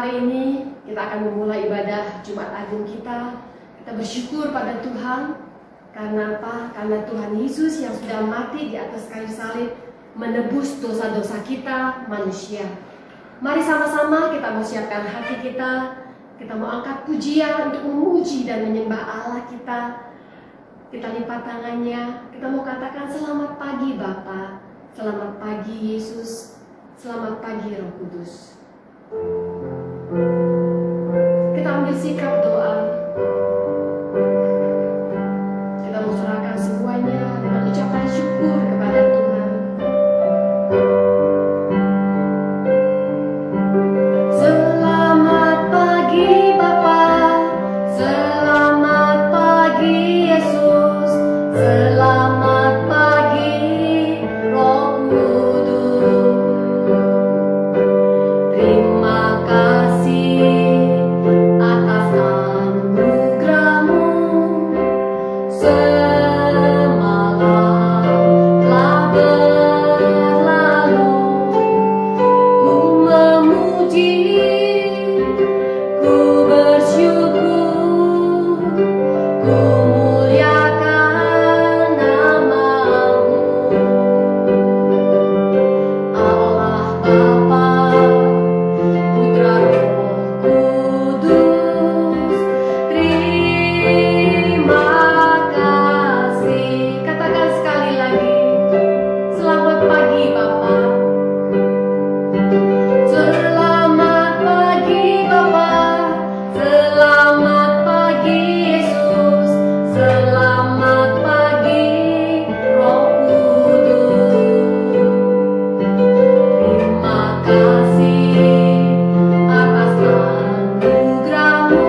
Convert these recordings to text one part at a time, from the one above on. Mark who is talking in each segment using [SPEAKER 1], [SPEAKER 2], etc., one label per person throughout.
[SPEAKER 1] hari ini kita akan memulai ibadah Jumat Agung kita. Kita bersyukur pada Tuhan. Karena apa? Karena Tuhan Yesus yang sudah mati di atas kayu salib menebus dosa-dosa kita manusia. Mari sama-sama kita mau siapkan hati kita. Kita mau angkat pujian untuk memuji dan menyembah Allah kita. Kita lipat tangannya. Kita mau katakan selamat pagi Bapa, selamat pagi Yesus, selamat pagi Roh Kudus. Kita ambil sikap doa. Kita mau serahkan semuanya dengan ucapan syukur kepada Tuhan. Selamat pagi Bapa, selamat pagi Yesus, selamat pagi Roh Kudus. Terima kasih atas anugerah-Mu. Semalam telah berlalu, ku memuji, ku bersyukur, ku muliakan nama-Mu. Allah Bapa, Putra Roh Kudus, terima kasih. Katakan sekali lagi, selamat pagi Bapa. Selamat pagi Bapa, selamat pagi Yesus, selamat pagi Roh Kudus. Terima kasih atas anugerah-Mu.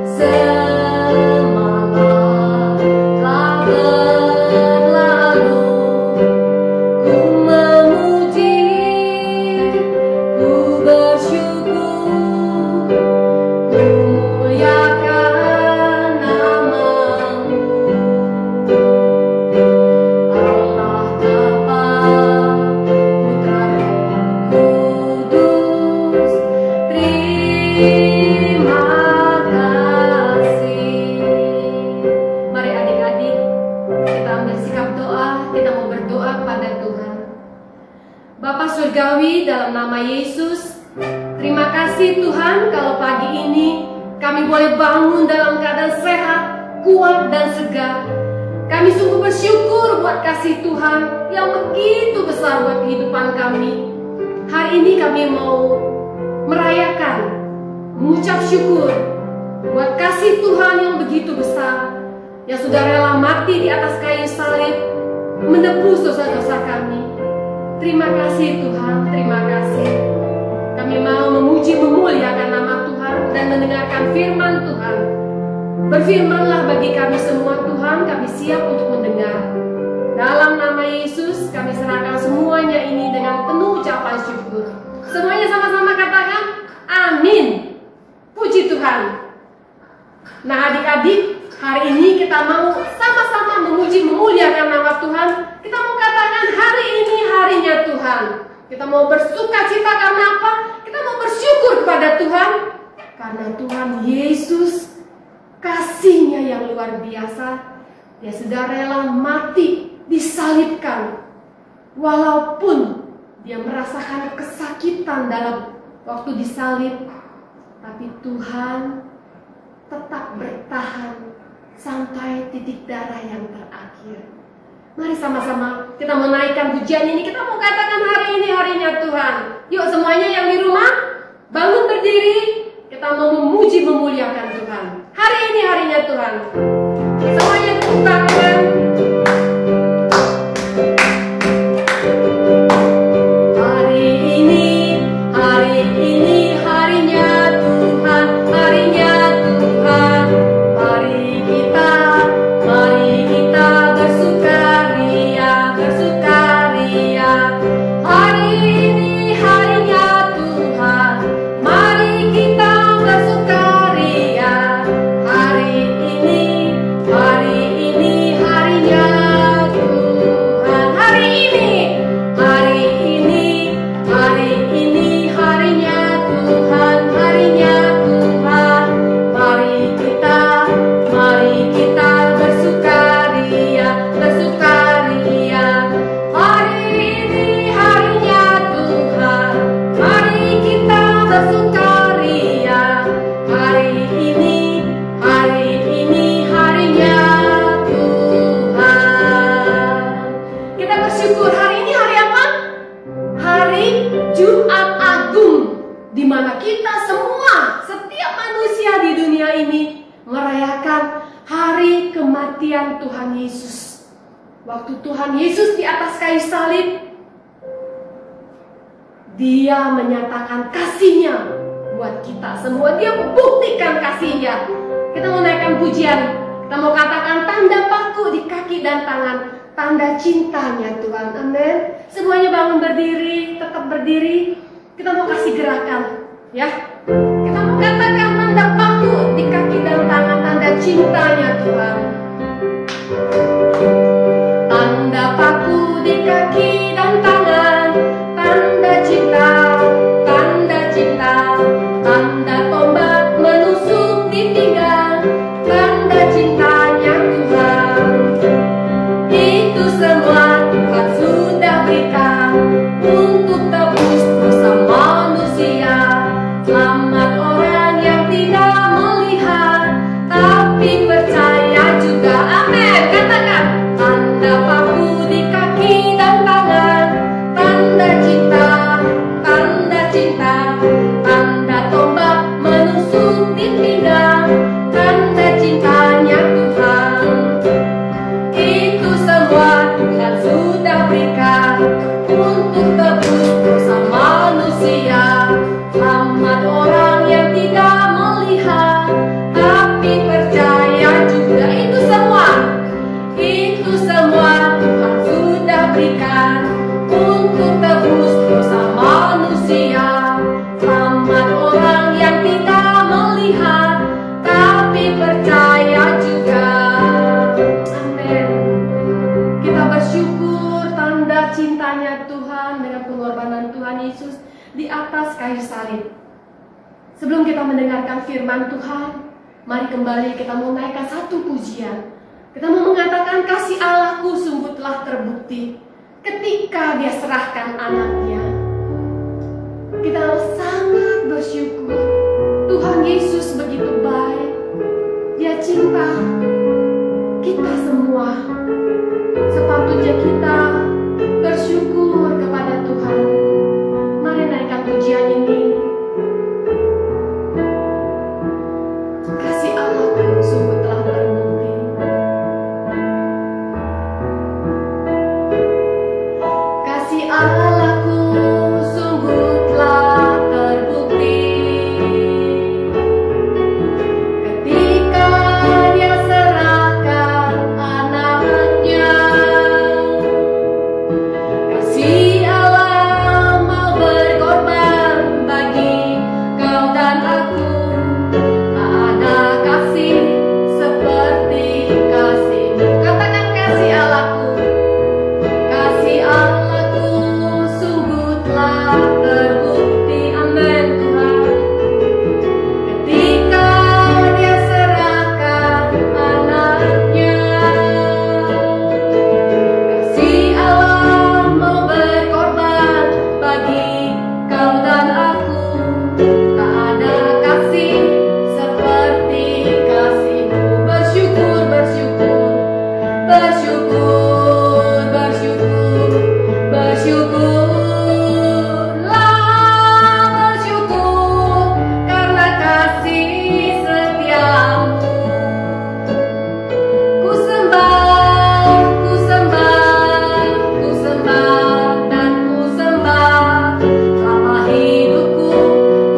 [SPEAKER 1] Semalam telah berlalu, ku memuji, ku bersyukur, ku muliakan nama-Mu. Allah Bapa, Putra Roh Kudus, terima kasih. Mari adik-adik, kita ambil sikap doa. Kita mau berdoa kepada Tuhan. Bapa Surgawi, dalam nama Yesus, terima kasih Tuhan kalau pagi ini kami boleh bangun dalam keadaan sehat, kuat dan segar. Kami sungguh bersyukur buat kasih Tuhan yang begitu besar buat kehidupan kami. Hari ini kami mau merayakan, mengucap syukur buat kasih Tuhan yang begitu besar, yang sudah rela mati di atas kayu salib, menebus dosa-dosa kami. Terima kasih Tuhan, terima kasih. Kami mau memuji, memuliakan nama Tuhan dan mendengarkan firman Tuhan. Berfirmanlah bagi kami semua Tuhan, kami siap untuk mendengar. Dalam nama Yesus kami serahkan semuanya ini dengan penuh ucapan syukur. Semuanya sama-sama katakan amin. Puji Tuhan. Nah adik-adik, hari ini kita mau sama-sama memuji, memuliakan nama Tuhan. Kita mau katakan hari ini harinya Tuhan. Kita mau bersuka cita karena apa? Kita mau bersyukur kepada Tuhan. Karena Tuhan Yesus, kasih-Nya yang luar biasa. Dia sudah rela mati, disalibkan. Walaupun Dia merasakan kesakitan dalam waktu disalib, tapi Tuhan tetap bertahan sampai titik darah yang terakhir. Mari sama-sama kita menaikkan pujian ini. Kita mau katakan hari ini harinya Tuhan. Yuk semuanya yang di rumah, bangun berdiri. Kita mau memuji, memuliakan Tuhan. Hari ini harinya Tuhan. Semuanya tepuk tangan. Hari ini harinya Tuhan, harinya Tuhan. Mari kita bersukaria, bersukaria. Hari ini harinya Tuhan. Mari kita bersukaria. Hari ini kita semua, setiap manusia di dunia ini merayakan hari kematian Tuhan Yesus. Waktu Tuhan Yesus di atas kayu salib, Dia menyatakan kasih-Nya buat kita semua. Dia buktikan kasih-Nya. Kita mau naikkan pujian, kita mau katakan tanda paku di kaki dan tangan, tanda cintanya Tuhan. Amin. Semuanya bangun berdiri, tetap berdiri. Kita mau kasih gerakan, ya. Kita mau katakan tanda paku di kaki dan tangan, tanda cintanya Tuhan. Tanda paku di kaki dan tangan, tanda cinta, tanda cinta, tanda tombak menusuk di pinggang, tanda cintanya Tuhan. Itu semua Tuhan sudah berikan untuk tebus dosa manusia. Selamat orang yang tidak melihat tapi percaya juga. Amin. Katakan tanda paku di kaki dan tangan, tanda cinta, tanda cinta, tanda tombak menusuk di pinggang, tanda cintanya Tuhan. Itu semua Tuhan sudah berikan untuk tebus dosa manusia. Selamat orang yang tidak melihat tapi percaya juga. Itu semua Tuhan sudah berikan untuk tebus dosa manusia. Selamat orang yang tidak melihat tapi percaya juga. Amin. Kita bersyukur tanda cintanya Tuhan dengan pengorbanan Tuhan Yesus di atas kayu salib. Sebelum kita mendengarkan firman Tuhan, mari kembali kita mau naikkan satu pujian. Kita mau mengatakan kasih Allahku sungguh telah terbukti ketika Dia serahkan anaknya. Kita harus sangat bersyukur. Tuhan Yesus begitu baik. Dia cinta kita semua. Sepatutnya kita bersyukur kepada Tuhan. Mari naikkan pujian ini. Kasih Allahku sungguh telah terbukti. Kasih Allahku sungguh telah terbukti ketika Dia serahkan anaknya. Kasih Allah mau berkorban bagi kau dan aku. Tak ada kasih seperti kasih-Mu. Katakan kasih Allahku. Kasih Allahku sungguh telah terbukti. Amin Tuhan. Ketika Dia serahkan anaknya. Kasih Allah mau berkorban bagi kau dan aku. Tak ada kasih seperti kasih-Mu. Bersyukur, bersyukur, bersyukur, bersyukur, bersyukurlah, bersyukur karena kasih setiamu. Ku sembah, ku sembah, ku sembah dan ku sembah selama hidupku.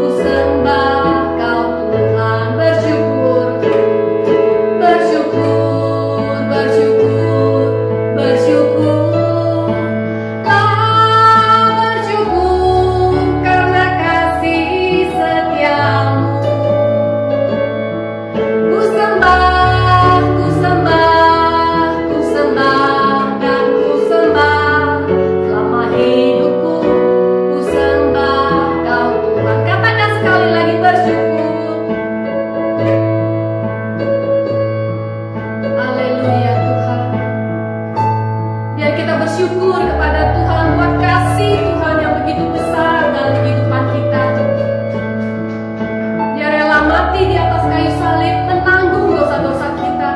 [SPEAKER 1] Ku sembah Kau Tuhan. Bersyukur, bersyukur, bersyukur, bersyukur. Kau bersyukur karena kasih setiamu. Ku sembah, ku sembah, ku sembah dan ku sembah selama hidupku. Ku sembah Kau Tuhan. Katakan sekali lagi bersyukur. Haleluya Tuhan. Biar kita bersyukur kepada Tuhan buat kasih Tuhan yang begitu besar dalam kehidupan kita. Dia rela mati di atas kayu salib menanggung dosa-dosa kita.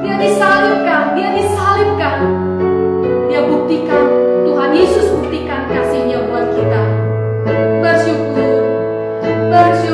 [SPEAKER 1] Dia disalibkan, Dia disalibkan. Dia buktikan, Tuhan Yesus buktikan kasih-Nya buat kita. Bersyukur, bersyukur.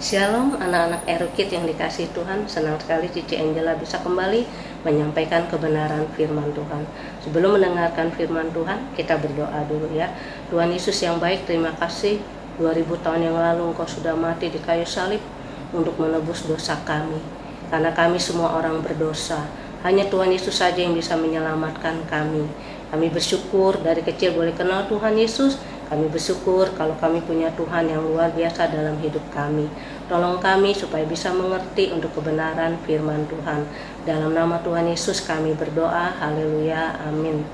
[SPEAKER 2] Shalom anak-anak Erukit yang dikasihi Tuhan, senang sekali Cici Angela bisa kembali menyampaikan kebenaran firman Tuhan. Sebelum mendengarkan firman Tuhan, kita berdoa dulu ya. Tuhan Yesus yang baik, terima kasih 2000 tahun yang lalu Engkau sudah mati di kayu salib untuk menebus dosa kami. Karena kami semua orang berdosa, hanya Tuhan Yesus saja yang bisa menyelamatkan kami. Kami bersyukur dari kecil boleh kenal Tuhan Yesus. Kami bersyukur kalau kami punya Tuhan yang luar biasa dalam hidup kami. Tolong kami supaya bisa mengerti untuk kebenaran firman Tuhan. Dalam nama Tuhan Yesus kami berdoa. Haleluya. Amin.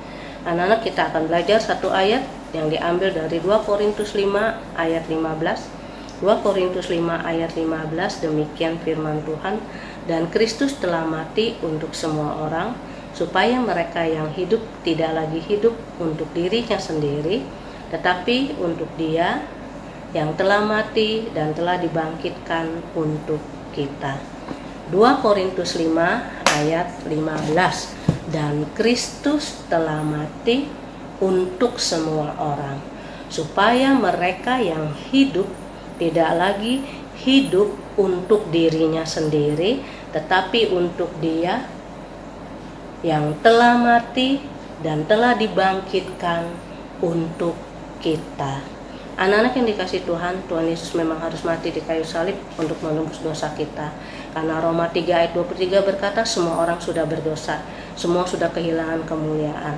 [SPEAKER 2] Anak-anak, kita akan belajar satu ayat yang diambil dari 2 Korintus 5 ayat 15. 2 Korintus 5 ayat 15, demikian firman Tuhan. Dan Kristus telah mati untuk semua orang, supaya mereka yang hidup tidak lagi hidup untuk dirinya sendiri, tetapi untuk Dia yang telah mati dan telah dibangkitkan untuk kita. 2 Korintus 5 ayat 15. Dan Kristus telah mati untuk semua orang, supaya mereka yang hidup tidak lagi hidup untuk dirinya sendiri, tetapi untuk Dia yang telah mati dan telah dibangkitkan untuk kita. Anak-anak yang dikasihi Tuhan, Tuhan Yesus memang harus mati di kayu salib untuk menembus dosa kita. Karena Roma 3 ayat 23 berkata, semua orang sudah berdosa, semua sudah kehilangan kemuliaan.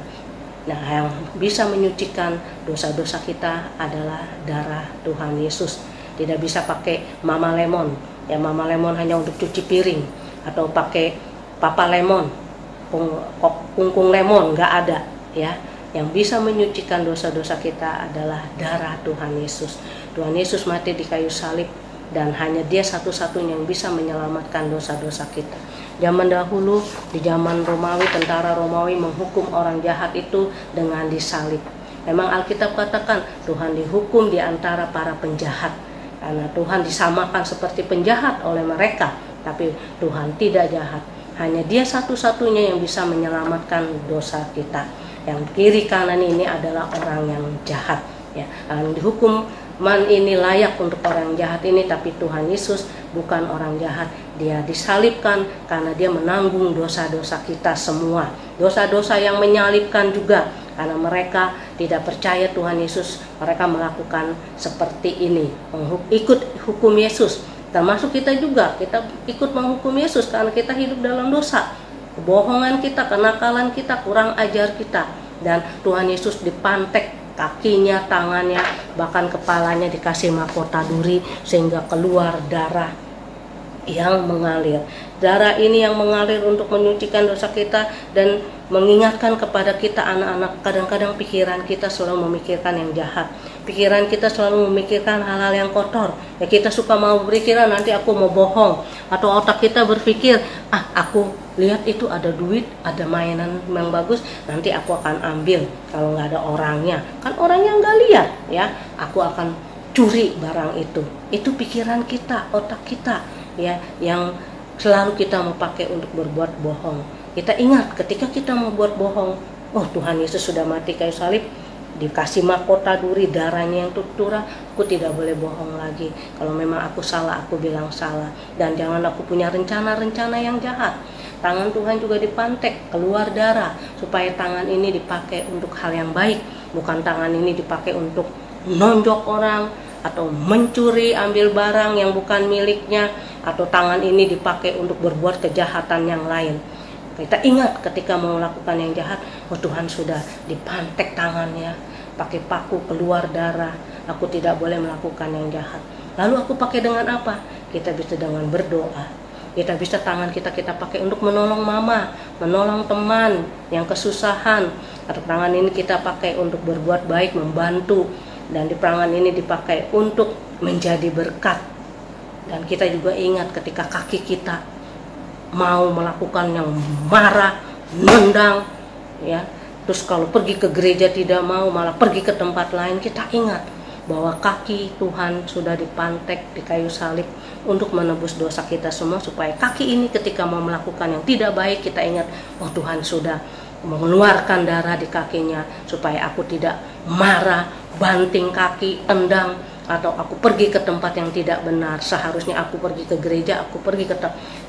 [SPEAKER 2] Nah, yang bisa menyucikan dosa-dosa kita adalah darah Tuhan Yesus. Tidak bisa pakai mama lemon. Ya, mama lemon hanya untuk cuci piring, atau pakai papa lemon, kungkung lemon, nggak ada ya. Yang bisa menyucikan dosa-dosa kita adalah darah Tuhan Yesus. Tuhan Yesus mati di kayu salib, dan hanya Dia satu-satunya yang bisa menyelamatkan dosa-dosa kita. Zaman dahulu, di zaman Romawi, tentara Romawi menghukum orang jahat itu dengan disalib. Memang Alkitab katakan Tuhan dihukum di antara para penjahat, karena Tuhan disamakan seperti penjahat oleh mereka. Tapi Tuhan tidak jahat. Hanya Dia satu-satunya yang bisa menyelamatkan dosa kita. Yang kiri kanan ini adalah orang yang jahat ya. Yang dihukuman ini layak untuk orang jahat ini, tapi Tuhan Yesus bukan orang jahat. Dia disalibkan karena Dia menanggung dosa-dosa kita semua. Dosa-dosa yang menyalibkan juga, karena mereka tidak percaya Tuhan Yesus. Mereka melakukan seperti ini, ikut hukum Yesus. Termasuk kita juga, kita ikut menghukum Yesus karena kita hidup dalam dosa. Kebohongan kita, kenakalan kita, kurang ajar kita. Dan Tuhan Yesus dipantek kakinya, tangannya, bahkan kepalanya dikasih mahkota duri sehingga keluar darah yang mengalir. Darah ini yang mengalir untuk menyucikan dosa kita dan mengingatkan kepada kita anak-anak, kadang-kadang pikiran kita selalu memikirkan yang jahat, pikiran kita selalu memikirkan hal-hal yang kotor. Ya, kita suka mau berpikiran nanti aku mau bohong, atau otak kita berpikir aku lihat itu ada duit, ada mainan yang bagus, nanti aku akan ambil kalau nggak ada orangnya, kan orangnya nggak lihat ya, aku akan curi barang itu. Itu pikiran kita, otak kita ya, yang selalu kita mau pakai untuk berbuat bohong. Kita ingat ketika kita mau buat bohong, Tuhan Yesus sudah mati kayu salib, dikasih mahkota duri, darahnya yang tercurah, aku tidak boleh bohong lagi. Kalau memang aku salah, aku bilang salah. Dan jangan aku punya rencana-rencana yang jahat. Tangan Tuhan juga dipantek, keluar darah, supaya tangan ini dipakai untuk hal yang baik. Bukan tangan ini dipakai untuk nonjok orang, atau mencuri, ambil barang yang bukan miliknya, atau tangan ini dipakai untuk berbuat kejahatan yang lain. Kita ingat ketika mau melakukan yang jahat, Tuhan sudah dipantek tangannya, pakai paku, keluar darah, aku tidak boleh melakukan yang jahat. Lalu aku pakai dengan apa? Kita bisa dengan berdoa. Kita bisa tangan kita pakai untuk menolong mama, menolong teman yang kesusahan. Atau tangan ini kita pakai untuk berbuat baik, membantu. Dan di tangan ini dipakai untuk menjadi berkat. Dan kita juga ingat ketika kaki kita mau melakukan yang marah, nendang, ya. Terus kalau pergi ke gereja tidak mau, malah pergi ke tempat lain, kita ingat bahwa kaki Tuhan sudah dipantek di kayu salib untuk menebus dosa kita semua, supaya kaki ini ketika mau melakukan yang tidak baik, kita ingat, Tuhan sudah mengeluarkan darah di kakinya, supaya aku tidak marah, banting kaki, tendang, atau aku pergi ke tempat yang tidak benar. Seharusnya aku pergi ke gereja, aku pergi ke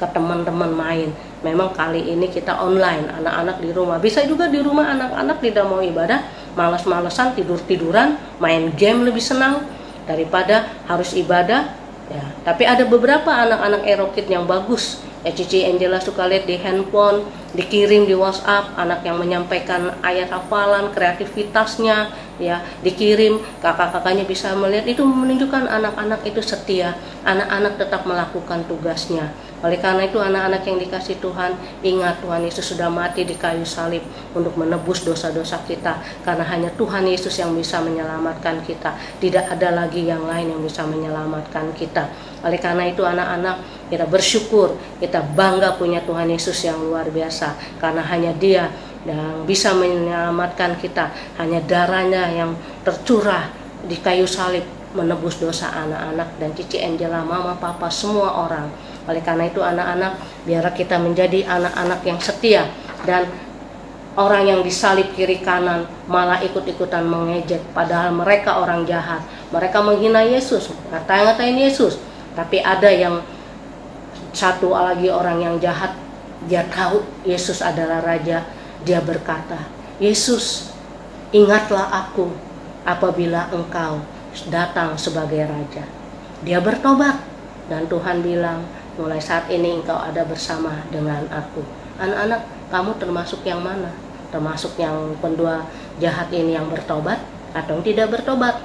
[SPEAKER 2] teman-teman main. Memang kali ini kita online, anak-anak di rumah. Bisa juga di rumah anak-anak tidak mau ibadah, malas-malesan, tidur-tiduran, main game lebih senang daripada harus ibadah. Ya, tapi ada beberapa anak-anak erokit yang bagus. Ya, Cici Angela suka lihat di handphone, dikirim di WhatsApp, anak yang menyampaikan ayat hafalan, kreativitasnya, ya, dikirim, kakak-kakaknya bisa melihat. Itu menunjukkan anak-anak itu setia, anak-anak tetap melakukan tugasnya. Oleh karena itu anak-anak yang dikasih Tuhan, ingat Tuhan Yesus sudah mati di kayu salib untuk menebus dosa-dosa kita. Karena hanya Tuhan Yesus yang bisa menyelamatkan kita, tidak ada lagi yang lain yang bisa menyelamatkan kita. Oleh karena itu anak-anak, kita bersyukur, kita bangga punya Tuhan Yesus yang luar biasa. Karena hanya Dia yang bisa menyelamatkan kita, hanya darahnya yang tercurah di kayu salib menebus dosa anak-anak dan Cici Angela, mama, papa, semua orang. Oleh karena itu anak-anak, biar kita menjadi anak-anak yang setia, dan orang yang disalib kiri kanan malah ikut-ikutan mengejek, padahal mereka orang jahat. Mereka menghina Yesus, ngatain Yesus. Tapi ada yang satu lagi orang yang jahat, dia tahu Yesus adalah Raja. Dia berkata, Yesus, ingatlah aku apabila engkau datang sebagai Raja. Dia bertobat, dan Tuhan bilang, mulai saat ini engkau ada bersama dengan aku. Anak-anak, kamu termasuk yang mana? Termasuk yang pendua jahat ini yang bertobat atau yang tidak bertobat?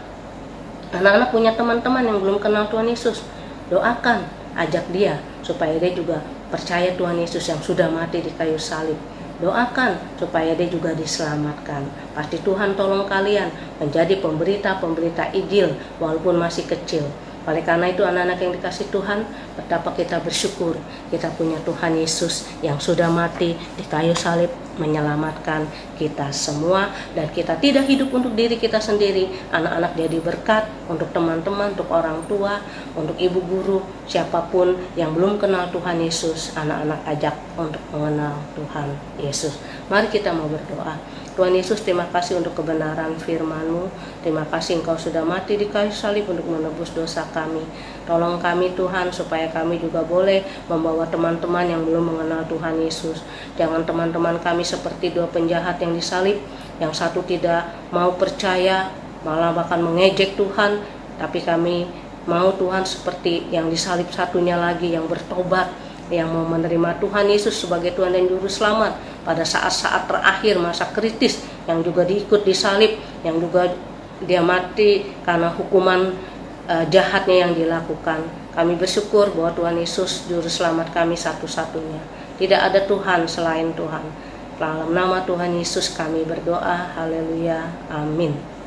[SPEAKER 2] Anak-anak punya teman-teman yang belum kenal Tuhan Yesus, doakan, ajak dia supaya dia juga percaya Tuhan Yesus yang sudah mati di kayu salib. Doakan supaya dia juga diselamatkan. Pasti Tuhan tolong kalian menjadi pemberita-pemberita Injil walaupun masih kecil. Oleh karena itu anak-anak yang dikasih Tuhan, betapa kita bersyukur kita punya Tuhan Yesus yang sudah mati di kayu salib menyelamatkan kita semua, dan kita tidak hidup untuk diri kita sendiri. Anak-anak jadi berkat untuk teman-teman, untuk orang tua, untuk ibu guru, siapapun yang belum kenal Tuhan Yesus, anak-anak ajak untuk mengenal Tuhan Yesus. Mari kita mau berdoa. Tuhan Yesus, terima kasih untuk kebenaran firman-Mu. Terima kasih Engkau sudah mati di kayu salib untuk menebus dosa kami. Tolong kami Tuhan, supaya kami juga boleh membawa teman-teman yang belum mengenal Tuhan Yesus. Jangan teman-teman kami seperti dua penjahat yang disalib, yang satu tidak mau percaya, malah bahkan mengejek Tuhan. Tapi kami mau Tuhan seperti yang disalib satunya lagi, yang bertobat, yang mau menerima Tuhan Yesus sebagai Tuhan dan Juru Selamat pada saat-saat terakhir masa kritis, yang juga diikut disalib, yang juga dia mati karena hukuman jahatnya yang dilakukan. Kami bersyukur bahwa Tuhan Yesus Juru Selamat kami satu-satunya. Tidak ada Tuhan selain Tuhan. Dalam nama Tuhan Yesus kami berdoa. Haleluya. Amin.